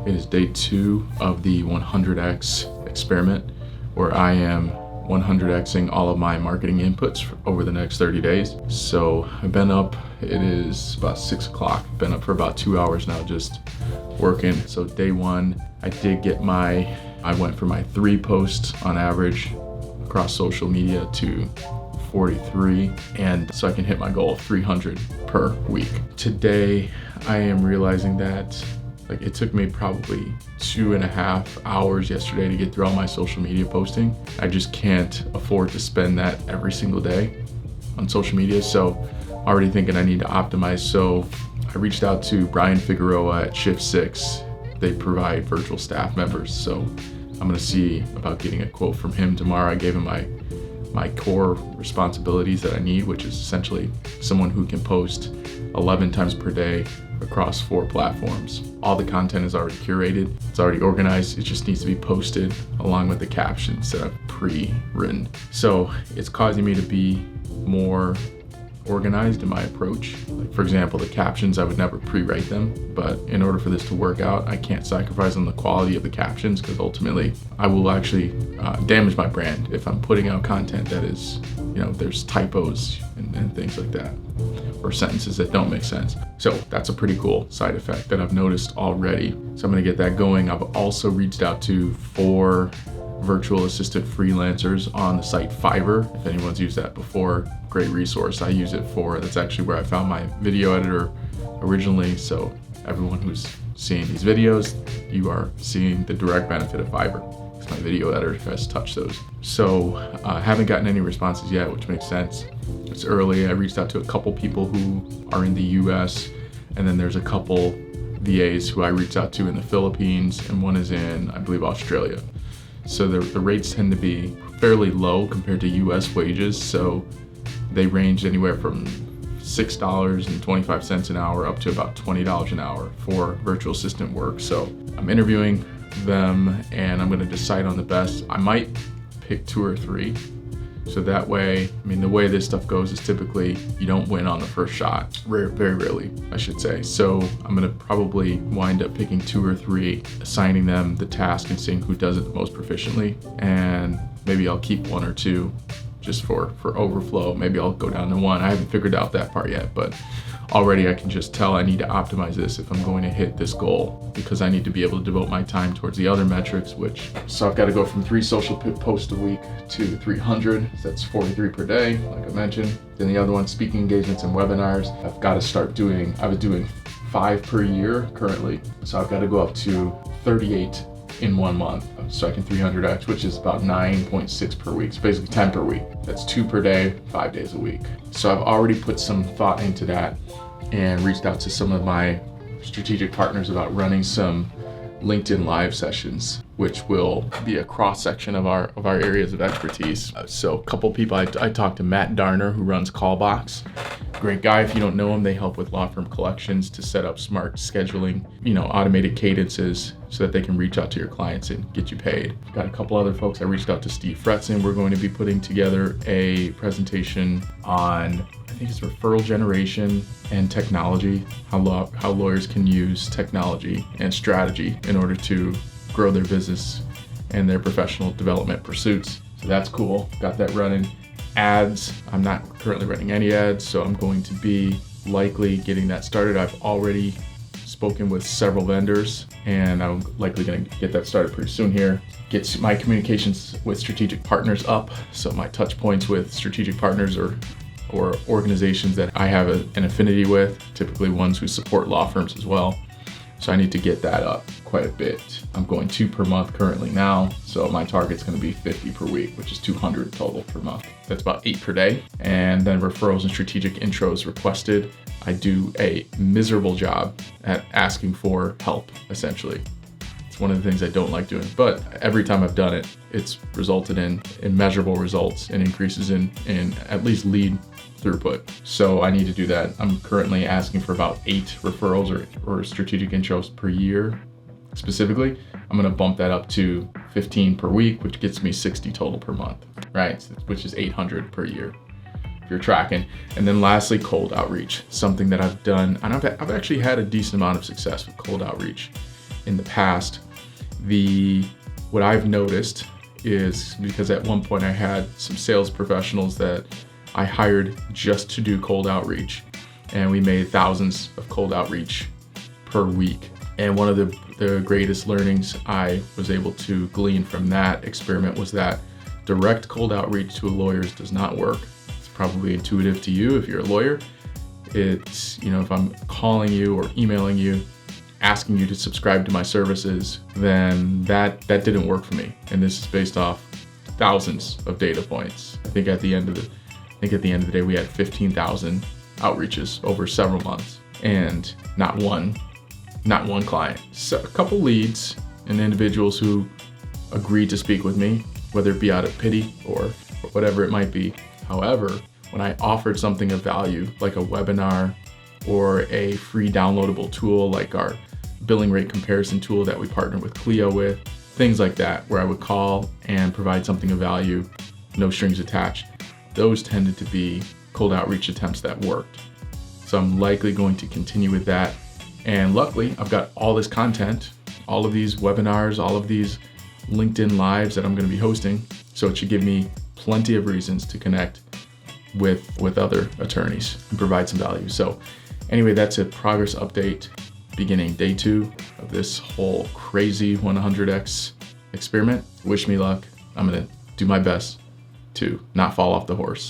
It is day 2 of the 100x experiment, where I am 100xing all of my marketing inputs over the next 30 days. So I've been up, it is about 6 o'clock. I've been up for about 2 hours now just working. So day 1, I went from my 3 posts on average across social media to 43, and so I can hit my goal of 300 per week. Today, I am realizing that it took me probably 2.5 hours yesterday to get through all my social media posting. I just can't afford to spend that every single day on social media, so already thinking I need to optimize. So I reached out to Brian Figueroa at Shift 6. They provide virtual staff members, so I'm gonna see about getting a quote from him tomorrow. I gave him my core responsibilities that I need, which is essentially someone who can post 11 times per day across 4 platforms. All the content is already curated, it's already organized, it just needs to be posted along with the captions that I've pre-written. So it's causing me to be more organized in my approach. Like, for example, the captions, I would never pre-write them, but in order for this to work out, I can't sacrifice on the quality of the captions, because ultimately I will actually damage my brand if I'm putting out content that is, there's typos and things like that, or sentences that don't make sense. So that's a pretty cool side effect that I've noticed already. So I'm gonna get that going. I've also reached out to 4 virtual assistant freelancers on the site Fiverr. If anyone's used that before, great resource. I use it that's actually where I found my video editor originally. So everyone who's seeing these videos, you are seeing the direct benefit of Fiverr, because my video editor has touched those. So I haven't gotten any responses yet, which makes sense. It's early. I reached out to a couple people who are in the US, and then there's a couple VAs who I reached out to in the Philippines, and one is in, I believe, Australia. So the rates tend to be fairly low compared to US wages. So they range anywhere from $6.25 an hour up to about $20 an hour for virtual assistant work. So I'm interviewing them, and I'm gonna decide on the best. I might pick 2 or 3. So that way, the way this stuff goes is typically you don't win on the first shot. Very rarely, I should say. So I'm gonna probably wind up picking 2 or 3, assigning them the task and seeing who does it the most proficiently. And maybe I'll keep 1 or 2 just for overflow. Maybe I'll go down to 1. I haven't figured out that part yet, but already I can just tell I need to optimize this if I'm going to hit this goal, because I need to be able to devote my time towards the other metrics, so I've got to go from 3 social posts a week to 300. That's 43 per day, like I mentioned. Then the other one, speaking engagements and webinars. I've got to start doing, I was doing 5 per year currently. So I've got to go up to 38 in 1 month, so I can 300x, which is about 9.6 per week. So basically 10 per week. That's 2 per day, 5 days a week. So I've already put some thought into that and reached out to some of my strategic partners about running some LinkedIn live sessions, which will be a cross section of our areas of expertise. So a couple people, I talked to Matt Darner, who runs Callbox. Great guy. If you don't know him, they help with law firm collections to set up smart scheduling, automated cadences so that they can reach out to your clients and get you paid. Got a couple other folks. I reached out to Steve Fretzen. We're going to be putting together a presentation on, I think it's referral generation and technology, how lawyers can use technology and strategy in order to grow their business and their professional development pursuits. So that's cool. Got that running. Ads, I'm not currently running any ads, so I'm going to be likely getting that started. I've already spoken with several vendors, and I'm likely going to get that started pretty soon here. Get my communications with strategic partners up, so my touch points with strategic partners or organizations that I have an affinity with, typically ones who support law firms as well. So I need to get that up quite a bit. I'm going 2 per month currently now, so my target's gonna be 50 per week, which is 200 total per month. That's about 8 per day. And then referrals and strategic intros requested. I do a miserable job at asking for help, essentially. It's one of the things I don't like doing, but every time I've done it, it's resulted in measurable results and increases in at least lead throughput. So I need to do that. I'm currently asking for about 8 referrals or strategic intros per year. Specifically, I'm gonna bump that up to 15 per week, which gets me 60 total per month, right? Which is 800 per year, if you're tracking. And then lastly, cold outreach, something that I've done, and I've actually had a decent amount of success with cold outreach. in the past. What I've noticed is, because at one point I had some sales professionals that I hired just to do cold outreach, and we made thousands of cold outreach per week. And one of the greatest learnings I was able to glean from that experiment was that direct cold outreach to lawyers does not work. It's probably intuitive to you if you're a lawyer. It's, if I'm calling you or emailing you, asking you to subscribe to my services, then that didn't work for me. And this is based off thousands of data points. I think at the end of the day, we had 15,000 outreaches over several months, and not one client. So a couple leads and individuals who agreed to speak with me, whether it be out of pity or whatever it might be. However, when I offered something of value, like a webinar or a free downloadable tool like our billing rate comparison tool that we partner with Clio with, things like that, where I would call and provide something of value, no strings attached, those tended to be cold outreach attempts that worked. So I'm likely going to continue with that. And luckily, I've got all this content, all of these webinars, all of these LinkedIn Lives that I'm going to be hosting. So it should give me plenty of reasons to connect with other attorneys and provide some value. So anyway, that's a progress update beginning day 2 of this whole crazy 100x experiment. Wish me luck. I'm going to do my best to not fall off the horse.